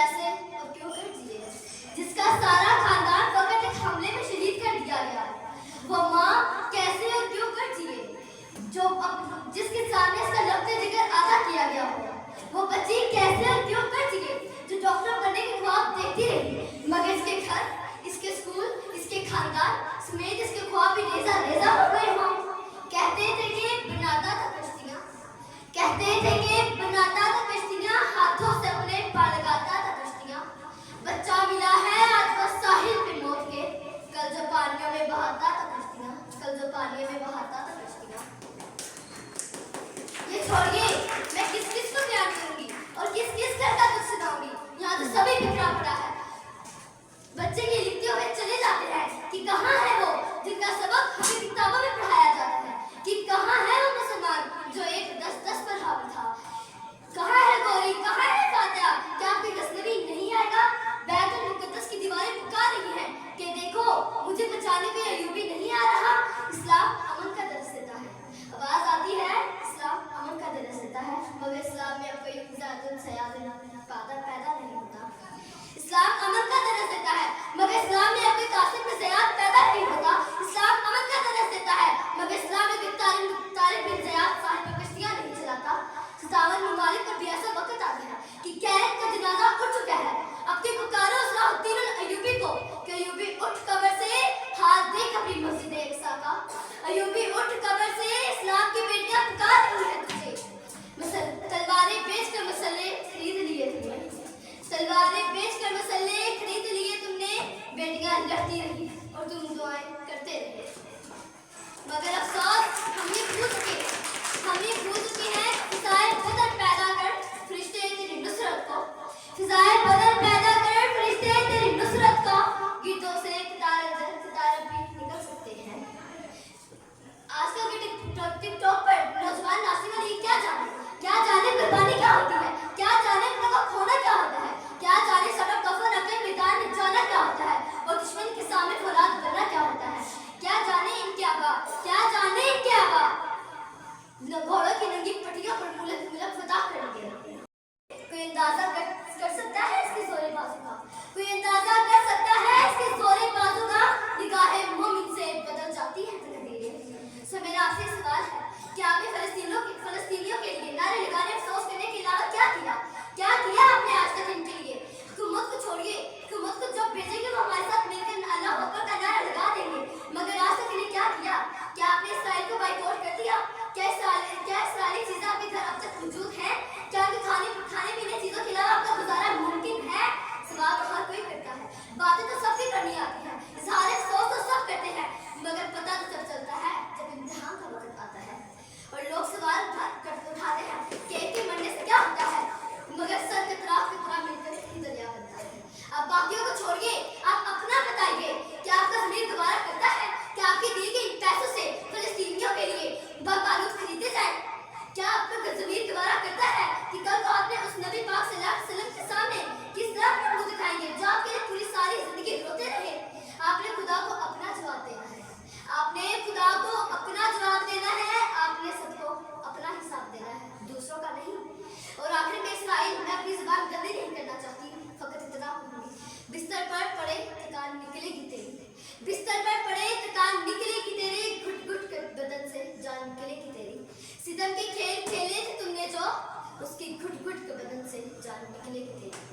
कैसे और क्यों कर दिए, जिसका सारा खानदान फकत एक हमले में शहीद कर दिया गया है। वो माँ कैसे और क्यों कर दिए जो जिसके सामने इसका लफ्ज़ जिगर अदा किया गया हो। वो बच्ची कैसे और क्यों कर दिए जो डॉक्टर बनने के ख्वाब देखती रही, मगर इसके घर, इसके स्कूल, इसके खानदान समेत इसके ख्वाब भी रेजा रेजा हो गए हों। कहते थे कि बनाता था कश्तियाँ, कहते थे कि बनाता था कश्तियाँ, हाथों से अपने पार लगाता था कश्तियाँ। बच्चा मिला है आज वो साहिल पे मौत के, कल जो पानियों में बहाता था कश्तियाँ, कल जो पानियों में बहाता था कश्तियाँ। ये छोड़िए, मैं किस किस को प्यार करूँगी और किस किस घर का दुख सुनाऊंगी। यहाँ तो सभी बिखरा पड़ा है। बच्चे ये लिखते हुए चले जाते हैं कि कहाँ है वो जिनका सबक हमें किताबों में पढ़ाया जाता है, कि कहाँ है वो मुसलमान जो एक 10-10 पर हावी था। कहाँ है गौरी, कहाँ है फातिहा, क्या आपके गज़नवी नहीं आएगा। बैतुल मुक़द्दस की दीवारें पुकार रही हैं कि देखो मुझे बचाने को अय्यूबी नहीं आ रहा। इस्लाम अमन का दर्स देता है, आवाज़ आती है इस्लाम अमन का दर्स देता है, मगर इस्लाम में अब कोई पैदा नहीं होता। इस्लाम अमन का दर्स देता है, मगर इस्लाम में अब कोई कासिम में ज़याद पैदा नहीं होता। इस्लाम अमन का दर्स देता है, मगर इस्लाम में कोई तारिक बिन ज़याद साहिब पर कश्तियाँ नहीं चलाता। 57 ममालिक पर भी ऐसा वक्त आ गया कि कैरत का जनाजा उठ चुका है। अब के पुकारो सलाहुद्दीन अय्यूबी को कि अय्यूबी उठ कब्र से, हाथ देख अपनी मस्जिद अक़सा का। अय्यूबी उठ कब्र से, इस्लाम की बेटियां पुकार रही हैं तुझे। तलवारें बेचकर मसल्ले खरीद लिए तुमने, तलवारें बेचकर मसल्ले खरीद लिए तुमने। बेटियां लड़ती रही और तुम दुआएं करते रहे, मगर अफसोस हम ये भूल चुके हैं फिजाए बदन पैदा कर फरिश्ते तेरी नुसरत को, फिजाए बदन पैदा कर फरिश्ते तेरी नुसरत को। गीतों से सितारे भी निकल सकते हैं। आजकल के टिकटॉक पर नौजवान नाचने वाली क्या जाने कुर्बानी क्या होती है, क्या जाने अपने को खोना क्या होता है, क्या जाने सड़क कफन अपने मैदान में जाना क्या होता है और दुश्मन के सामने फौलाद बनना क्या होता है। क्या जाने इनके आबा घोड़ों की नंगी पट्टियों पर मुलक फता करेंगे। कोई अंदाजा कर सकता है इसके जोरे बाजू का, कोई अंदाजा कर सकता है इसके जोरे बाजू का। निगाहे मोमिन से बदल जाती है तकदीरें। सो मेरा आपसे सवाल है कि आपने फलस्तीनियों के लिए नारे लगाने, अफसोस करने के अलावा क्या किया आपने आज तक इनके लिए। हुकूमत को छोड़िए, हुकूमत को जब भेजेंगे वो हमारे साथ मिलकर अल्लाह अकबर का नारा लगा देंगे, मगर आज तक इन्हें क्या किया। क्या आपने इसराइल को बाइकआउट कर दिया। क्या इसराइली चीज़ें आपके घर अब तक मौजूद हैं। क्या उनके खाने पीने चीज़ों के अलावा आपका गुजारा मुमकिन है। सवाल तो हर कोई करता है, बातें तो सबकी करनी आती है, इज़हार अफसोस तो सब करते हैं, मगर पता तो जब चलता है जब इम्तिहान का वक्त आता है और लोग सवाल उठाते हैं कि एक के मरने से क्या होता है, मगर सर के तरफ मिलकर ही दरिया बनता है। अब बाकियों को छोड़िए, आप अपना बताइए, क्या आपका ज़मीर दोबारा करता है कि आपके दिए गए इन पैसों से फलस्तीनियों के लिए बारूद खरीदे जाए। क्या आपका ज़मीर दोबारा करता है कि कल को आपने उस नबी पाक सल्लल्लाहु अलैहि वसल्लम के सामने किस तरह अपना मुंह दिखाएंगे जो आपके लिए पूरी सारी जिंदगी रोते रहे। आपने खुदा को अपना जवाब देना है, आपने सबको अपना हिसाब देना है, दूसरों का नहीं। और आखिर में इसराइल, मैं अपनी ज़बान गंदी नहीं करना चाहती, फकत इतना कहूँगी, बिस्तर पर पड़े थकान निकलेगी तेरी, बिस्तर पर पड़े थकान निकलेगी तेरी, घुट घुट कर बदन से जान निकलेगी तेरी। सितम के खेल खेले थे तुमने जो, उसकी घुट घुट के बदन से जान निकलेगी तेरी।